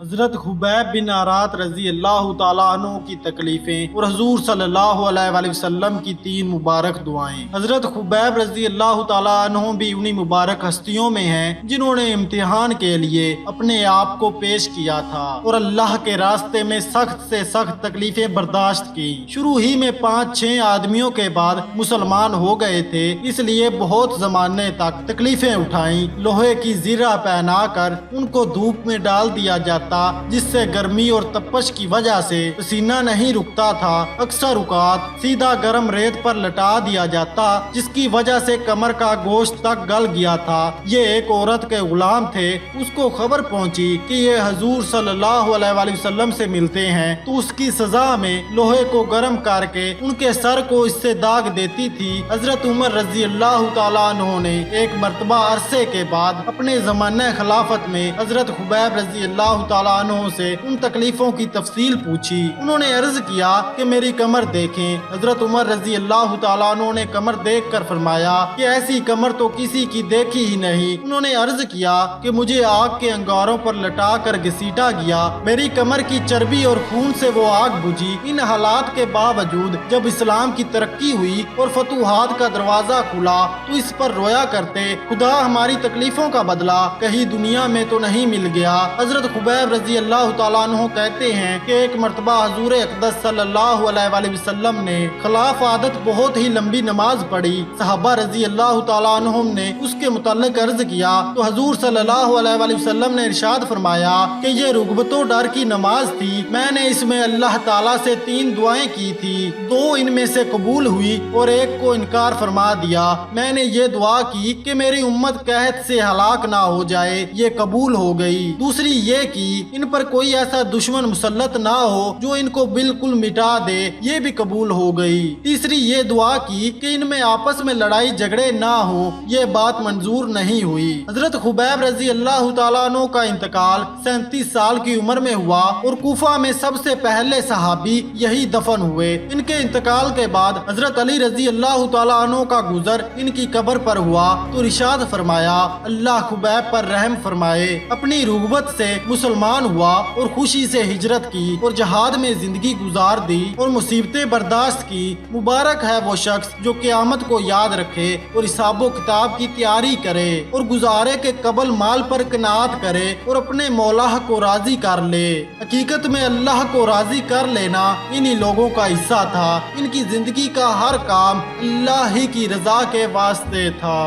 حضرت خبیب بن عرات رضی اللہ تعالیٰ عنہ کی تکلیفیں اور حضور صلی اللہ علیہ وآلہ وسلم کی 3 مبارک دعائیں۔ حضرت خبیب رضی اللہ تعالیٰ عنہ بھی انہی مبارک ہستیوں میں ہیں جنہوں نے امتحان کے لیے اپنے آپ کو پیش کیا تھا اور اللہ کے راستے میں سخت سے سخت تکلیفیں برداشت کی۔ شروع ہی میں 5-6 آدمیوں کے بعد مسلمان ہو گئے تھے، اس لیے بہت زمانے تک تکلیفیں اٹھائیں۔ لوہے کی زرہ پہنا کر ان کو دھوپ میں ڈال دیا جاتا جس سے گرمی اور تپش کی وجہ سے پسینہ نہیں رکتا تھا۔ اکثر اوقات سیدھا گرم ریت پر لٹا دیا جاتا جس کی وجہ سے کمر کا گوشت تک گل گیا تھا۔ یہ ایک عورت کے غلام تھے، اس کو خبر پہنچی کہ یہ حضور صلی اللہ علیہ وآلہ وسلم سے ملتے ہیں تو اس کی سزا میں لوہے کو گرم کر کے ان کے سر کو اس سے داغ دیتی تھی۔ حضرت عمر رضی اللہ تعالیٰ عنہ نے ایک مرتبہ عرصے کے بعد اپنے زمانہ خلافت میں حضرت خبیب رضی اللہ تعالیٰ عنہ سے ان تکلیفوں کی تفصیل پوچھی۔ انہوں نے عرض کیا کہ میری کمر دیکھیں۔ حضرت عمر رضی اللہ تعالیٰ عنہ نے کمر دیکھ کر فرمایا کہ ایسی کمر تو کسی کی دیکھی ہی نہیں۔ انہوں نے عرض کیا کہ مجھے آگ کے انگاروں پر لٹا کر گھسیٹا گیا، میری کمر کی چربی اور خون سے وہ آگ بجھی۔ ان حالات کے باوجود جب اسلام کی ترقی ہوئی اور فتوحات کا دروازہ کھلا تو اس پر رویا کرتے، خدا ہماری تکلیفوں کا بدلہ کہیں دنیا میں تو نہیں مل گیا۔ حضرت خبیب رضی اللہ تعالیٰ عنہ کہتے ہیں کہ ایک مرتبہ حضور اقدس صلی اللہ علیہ وآلہ وسلم نے خلاف عادت بہت ہی لمبی نماز پڑھی۔ صحابہ رضی اللہ تعالیٰ عنہم نے اس کے متعلق عرض کیا تو حضور صلی اللہ علیہ وآلہ وسلم نے ارشاد فرمایا کہ یہ رغبت و ڈر کی نماز تھی، میں نے اس میں اللہ تعالیٰ سے 3 دعائیں کی تھی، 2 ان میں سے قبول ہوئی اور ایک کو انکار فرما دیا۔ میں نے یہ دعا کی کہ میری امت قحط سے ہلاک نہ ہو جائے، یہ قبول ہو گئی۔ دوسری یہ کی ان پر کوئی ایسا دشمن مسلط نہ ہو جو ان کو بالکل مٹا دے، یہ بھی قبول ہو گئی۔ تیسری یہ دعا کی کہ ان میں آپس میں لڑائی جھگڑے نہ ہو، یہ بات منظور نہیں ہوئی۔ حضرت خبیب رضی اللہ تعالیٰ عنہ کا انتقال 37 سال کی عمر میں ہوا اور کوفہ میں سب سے پہلے صحابی یہی دفن ہوئے۔ ان کے انتقال کے بعد حضرت علی رضی اللہ تعالیٰ عنہ کا گزر ان کی قبر پر ہوا تو ارشاد فرمایا اللہ خبیب پر رحم فرمائے، اپنی رغبت سے مسلمان ہوا اور خوشی سے ہجرت کی اور جہاد میں زندگی گزار دی اور مصیبتیں برداشت کی۔ مبارک ہے وہ شخص جو قیامت کو یاد رکھے اور حساب و کتاب کی تیاری کرے اور گزارے کے قبل مال پر قناعت کرے اور اپنے مولا کو راضی کر لے۔ حقیقت میں اللہ کو راضی کر لینا انہی لوگوں کا حصہ تھا، ان کی زندگی کا ہر کام اللہ ہی کی رضا کے واسطے تھا۔